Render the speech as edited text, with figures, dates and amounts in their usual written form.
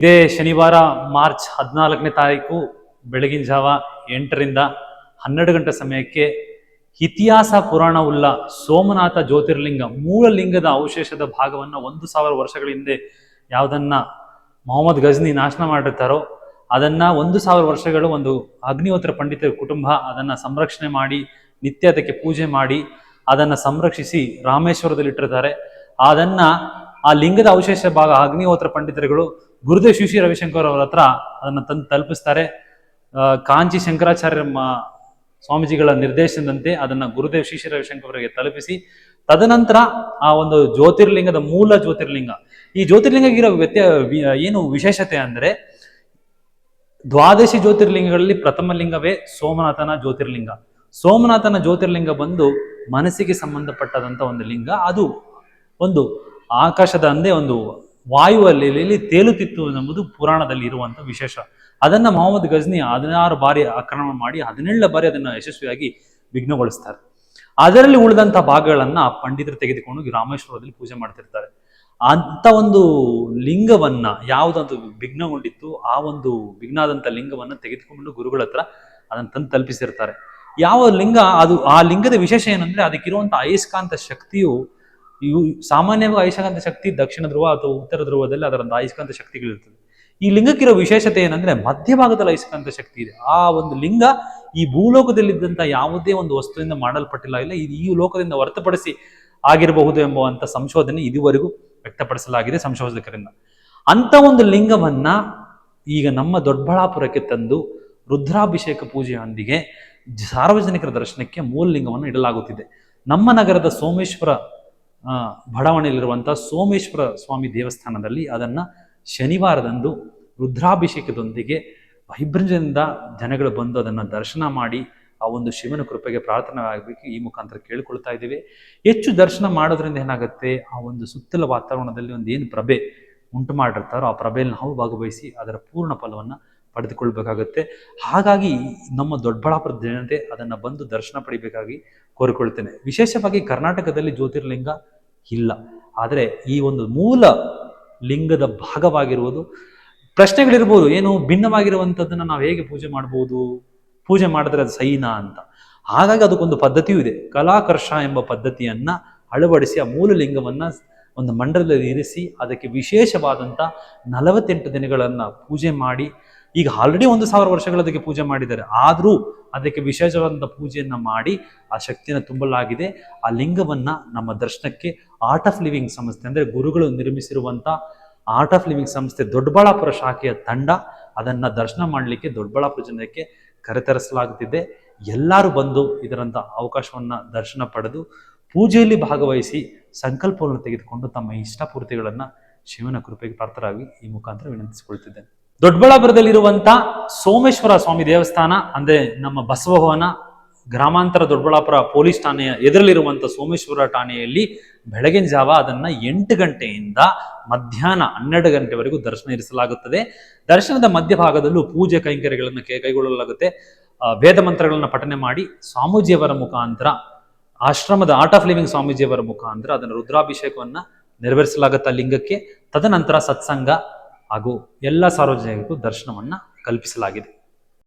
ಇದೇ ಶನಿವಾರ ಮಾರ್ಚ್ 14ನೇ ತಾರೀಕು ಬೆಳಗಿನ ಜಾವ 8ರಿಂದ 12 ಗಂಟೆ ಸಮಯಕ್ಕೆ ಇತಿಹಾಸ ಪುರಾಣವುಳ್ಳ ಸೋಮನಾಥ ಜ್ಯೋತಿರ್ಲಿಂಗ ಮೂಲ ಲಿಂಗದ ಅವಶೇಷದ ಭಾಗವನ್ನು 1000 ವರ್ಷಗಳ ಹಿಂದೆ ಯಾವುದನ್ನ ಮೊಹಮ್ಮದ್ ಗಜ್ನಿ ನಾಶನ ಮಾಡಿರ್ತಾರೋ ಅದನ್ನ 1000 ವರ್ಷಗಳು ಒಂದು ಅಗ್ನಿಹೋತ್ರ ಪಂಡಿತರ ಕುಟುಂಬ ಅದನ್ನ ಸಂರಕ್ಷಣೆ ಮಾಡಿ ನಿತ್ಯ ಅದಕ್ಕೆ ಪೂಜೆ ಮಾಡಿ ಅದನ್ನ ಸಂರಕ್ಷಿಸಿ ರಾಮೇಶ್ವರದಲ್ಲಿ ಇಟ್ಟಿರ್ತಾರೆ. ಅದನ್ನ ಆ ಲಿಂಗದ ಅವಶೇಷ ಭಾಗ ಅಗ್ನಿಹೋತ್ರ ಪಂಡಿತರುಗಳು ಗುರುದೇವ್ ಶ್ರೀ ರವಿಶಂಕರ್ ಅವರ ಹತ್ರ ಅದನ್ನು ತಂದು ತಲುಪಿಸ್ತಾರೆ. ಕಾಂಚಿ ಶಂಕರಾಚಾರ್ಯ ಸ್ವಾಮೀಜಿಗಳ ನಿರ್ದೇಶನದಂತೆ ಅದನ್ನ ಗುರುದೇವ್ ಶ್ರೀ ರವಿಶಂಕರ್ ಅವರಿಗೆ ತಲುಪಿಸಿ ತದನಂತರ ಆ ಒಂದು ಜ್ಯೋತಿರ್ಲಿಂಗದ ಮೂಲ ಜ್ಯೋತಿರ್ಲಿಂಗ ಈ ಜ್ಯೋತಿರ್ಲಿಂಗಗಿರೋ ಏನು ವಿಶೇಷತೆ ಅಂದ್ರೆ ದ್ವಾದಶಿ ಜ್ಯೋತಿರ್ಲಿಂಗಗಳಲ್ಲಿ ಪ್ರಥಮ ಲಿಂಗವೇ ಸೋಮನಾಥನ ಜ್ಯೋತಿರ್ಲಿಂಗ. ಸೋಮನಾಥನ ಜ್ಯೋತಿರ್ಲಿಂಗ ಬಂದು ಮನಸ್ಸಿಗೆ ಸಂಬಂಧಪಟ್ಟದಂತ ಒಂದು ಲಿಂಗ. ಅದು ಒಂದು ಆಕಾಶದ ಅಂದೇ ಒಂದು ವಾಯುವಲ್ಲಿ ತೇಲುತ್ತಿತ್ತು ಎಂಬುದು ಪುರಾಣದಲ್ಲಿ ಇರುವಂತ ವಿಶೇಷ. ಅದನ್ನ ಮೊಹಮ್ಮದ್ ಗಜ್ನಿ 16 ಬಾರಿ ಆಕ್ರಮಣ ಮಾಡಿ 17 ಬಾರಿ ಅದನ್ನ ಯಶಸ್ವಿಯಾಗಿ ವಿಘ್ನಗೊಳಿಸ್ತಾರೆ. ಅದರಲ್ಲಿ ಉಳಿದಂತ ಭಾಗಗಳನ್ನ ಪಂಡಿತರು ತೆಗೆದುಕೊಂಡು ರಾಮೇಶ್ವರದಲ್ಲಿ ಪೂಜೆ ಮಾಡ್ತಿರ್ತಾರೆ. ಅಂತ ಒಂದು ಲಿಂಗವನ್ನ ಯಾವುದಂತ ವಿಘ್ನಗೊಂಡಿತ್ತು ಆ ಒಂದು ವಿಘ್ನಾದಂತ ಲಿಂಗವನ್ನ ತೆಗೆದುಕೊಂಡು ಗುರುಗಳ ಹತ್ರ ಅದನ್ನ ತಂದು ತಲುಪಿಸಿರ್ತಾರೆ. ಯಾವ ಲಿಂಗ ಅದು ಆ ಲಿಂಗದ ವಿಶೇಷ ಏನಂದ್ರೆ ಅದಕ್ಕಿರುವಂತ ಅಯಸ್ಕಾಂತ ಶಕ್ತಿಯು ಸಾಮಾನ್ಯವಾಗಿ ಅಯಸ್ಕಾಂತ ಶಕ್ತಿ ದಕ್ಷಿಣ ಧ್ರುವ ಅಥವಾ ಉತ್ತರ ಧ್ರುವದಲ್ಲಿ ಅದರಂತ ಅಯಸ್ಕಾಂತ ಶಕ್ತಿಗಳಿರ್ತದೆ. ಈ ಲಿಂಗಕ್ಕಿರೋ ವಿಶೇಷತೆ ಏನಂದ್ರೆ ಮಧ್ಯಭಾಗದಲ್ಲಿ ಅಯಸ್ಕಾಂತ ಶಕ್ತಿ ಇದೆ. ಆ ಒಂದು ಲಿಂಗ ಈ ಭೂಲೋಕದಲ್ಲಿದ್ದಂತ ಯಾವುದೇ ಒಂದು ವಸ್ತುವಿಂದ ಮಾಡಲ್ಪಟ್ಟಿಲ್ಲ, ಇಲ್ಲ ಈ ಲೋಕದಿಂದ ಹೊರತುಪಡಿಸಿ ಆಗಿರಬಹುದು ಎಂಬುವಂತ ಸಂಶೋಧನೆ ಇದುವರೆಗೂ ವ್ಯಕ್ತಪಡಿಸಲಾಗಿದೆ ಸಂಶೋಧಕರಿಂದ. ಅಂತ ಒಂದು ಲಿಂಗವನ್ನ ಈಗ ನಮ್ಮ ದೊಡ್ಡಬಳ್ಳಾಪುರಕ್ಕೆ ತಂದು ರುದ್ರಾಭಿಷೇಕ ಪೂಜೆಯೊಂದಿಗೆ ಸಾರ್ವಜನಿಕರ ದರ್ಶನಕ್ಕೆ ಮೂಲ ಲಿಂಗವನ್ನು ಇಡಲಾಗುತ್ತಿದೆ. ನಮ್ಮ ನಗರದ ಸೋಮೇಶ್ವರ ಬಡಾವಣೆಯಲ್ಲಿರುವಂತಹ ಸೋಮೇಶ್ವರ ಸ್ವಾಮಿ ದೇವಸ್ಥಾನದಲ್ಲಿ ಅದನ್ನ ಶನಿವಾರದಂದು ರುದ್ರಾಭಿಷೇಕದೊಂದಿಗೆ ವೈಭೃಂಜದಿಂದ ಜನಗಳು ಬಂದು ಅದನ್ನ ದರ್ಶನ ಮಾಡಿ ಆ ಒಂದು ಶಿವನ ಕೃಪೆಗೆ ಪ್ರಾರ್ಥನೆ ಆಗಬೇಕು ಈ ಮುಖಾಂತರ ಕೇಳಿಕೊಳ್ತಾ ಇದ್ದೀವಿ. ಹೆಚ್ಚು ದರ್ಶನ ಮಾಡೋದ್ರಿಂದ ಏನಾಗುತ್ತೆ, ಆ ಒಂದು ಸುತ್ತಲ ವಾತಾವರಣದಲ್ಲಿ ಒಂದು ಏನು ಪ್ರಭೆ ಉಂಟು ಮಾಡಿರ್ತಾರೋ ಆ ಪ್ರಭೆಯಲ್ಲಿ ನಾವು ಭಾಗವಹಿಸಿ ಅದರ ಪೂರ್ಣ ಫಲವನ್ನ ಪಡೆದುಕೊಳ್ಬೇಕಾಗುತ್ತೆ. ಹಾಗಾಗಿ ನಮ್ಮ ದೊಡ್ಡಬಳ್ಳಾಪುರ ಜನತೆ ಅದನ್ನ ಬಂದು ದರ್ಶನ ಪಡಿಬೇಕಾಗಿ ಕೋರಿಕೊಳ್ತೇನೆ. ವಿಶೇಷವಾಗಿ ಕರ್ನಾಟಕದಲ್ಲಿ ಜ್ಯೋತಿರ್ಲಿಂಗ ಇಲ್ಲ, ಆದರೆ ಈ ಒಂದು ಮೂಲ ಲಿಂಗದ ಭಾಗವಾಗಿರುವುದು ಪ್ರಶ್ನೆಗಳಿರ್ಬೋದು, ಏನು ಭಿನ್ನವಾಗಿರುವಂಥದ್ದನ್ನ ನಾವು ಹೇಗೆ ಪೂಜೆ ಮಾಡ್ಬೋದು, ಪೂಜೆ ಮಾಡಿದ್ರೆ ಅದು ಸೈನಾ ಅಂತ. ಹಾಗಾಗಿ ಅದಕ್ಕೊಂದು ಪದ್ಧತಿಯೂ ಇದೆ. ಕಲಾಕರ್ಷ ಎಂಬ ಪದ್ಧತಿಯನ್ನ ಅಳವಡಿಸಿ ಆ ಮೂಲ ಲಿಂಗವನ್ನ ಒಂದು ಮಂಡಲದಲ್ಲಿ ಇರಿಸಿ ಅದಕ್ಕೆ ವಿಶೇಷವಾದಂಥ 48 ದಿನಗಳನ್ನ ಪೂಜೆ ಮಾಡಿ, ಈಗ ಆಲ್ರೆಡಿ 1000 ವರ್ಷಗಳು ಅದಕ್ಕೆ ಪೂಜೆ ಮಾಡಿದ್ದಾರೆ, ಆದರೂ ಅದಕ್ಕೆ ವಿಶೇಷವಾದಂಥ ಪೂಜೆಯನ್ನ ಮಾಡಿ ಆ ಶಕ್ತಿಯನ್ನು ತುಂಬಲಾಗಿದೆ. ಆ ಲಿಂಗವನ್ನ ನಮ್ಮ ದರ್ಶನಕ್ಕೆ ಆರ್ಟ್ ಆಫ್ ಲಿವಿಂಗ್ ಸಂಸ್ಥೆ ಅಂದ್ರೆ ಗುರುಗಳು ನಿರ್ಮಿಸಿರುವಂತ ಆರ್ಟ್ ಆಫ್ ಲಿವಿಂಗ್ ಸಂಸ್ಥೆ ದೊಡ್ಡಬಳ್ಳಾಪುರ ಶಾಖೆಯ ತಂಡ ಅದನ್ನ ದರ್ಶನ ಮಾಡಲಿಕ್ಕೆ ದೊಡ್ಡಬಳ್ಳಾಪುರ ಜನಕ್ಕೆ ಕರೆತರಿಸಲಾಗುತ್ತಿದೆ. ಎಲ್ಲರೂ ಬಂದು ಇದರಂತ ಅವಕಾಶವನ್ನ ದರ್ಶನ ಪಡೆದು ಪೂಜೆಯಲ್ಲಿ ಭಾಗವಹಿಸಿ ಸಂಕಲ್ಪವನ್ನು ತೆಗೆದುಕೊಂಡು ತಮ್ಮ ಇಷ್ಟಪೂರ್ತಿಗಳನ್ನ ಶಿವನ ಕೃಪೆಗೆ ಪಾತ್ರರಾಗಿ ಈ ಮುಖಾಂತರ ವಿನಂತಿಸಿಕೊಳ್ತಿದ್ದೇನೆ. ದೊಡ್ಡಬಳ್ಳಾಪುರದಲ್ಲಿರುವಂತ ಸೋಮೇಶ್ವರ ಸ್ವಾಮಿ ದೇವಸ್ಥಾನ ಅಂದ್ರೆ ನಮ್ಮ ಬಸವಭವನ ಗ್ರಾಮಾಂತರ ದೊಡ್ಡಬಳ್ಳಾಪುರ ಪೊಲೀಸ್ ಠಾಣೆಯ ಎದುರಲ್ಲಿರುವಂತ ಸೋಮೇಶ್ವರ ಠಾಣೆಯಲ್ಲಿ ಬೆಳಗಿನ ಜಾವ ಅದನ್ನ 8 ಗಂಟೆಯಿಂದ ಮಧ್ಯಾಹ್ನ 12 ಗಂಟೆವರೆಗೂ ದರ್ಶನ ಇರಿಸಲಾಗುತ್ತದೆ. ದರ್ಶನದ ಮಧ್ಯಭಾಗದಲ್ಲೂ ಪೂಜೆ ಕೈಂಕರ್ಯಗಳನ್ನು ಕೈಗೊಳ್ಳಲಾಗುತ್ತೆ. ವೇದ ಮಂತ್ರಗಳನ್ನ ಪಠನೆ ಮಾಡಿ ಸ್ವಾಮೀಜಿಯವರ ಮುಖಾಂತರ ಆಶ್ರಮದ ಆರ್ಟ್ ಆಫ್ ಲಿವಿಂಗ್ ಸ್ವಾಮೀಜಿಯವರ ಮುಖಾಂತರ ಅದನ್ನ ರುದ್ರಾಭಿಷೇಕವನ್ನ ನೆರವೇರಿಸಲಾಗುತ್ತೆ ಲಿಂಗಕ್ಕೆ. ತದನಂತರ ಸತ್ಸಂಗ ಹಾಗೂ ಎಲ್ಲ ಸಾರ್ವಜನಿಕರಿಗೂ ದರ್ಶನವನ್ನ ಕಲ್ಪಿಸಲಾಗಿದೆ.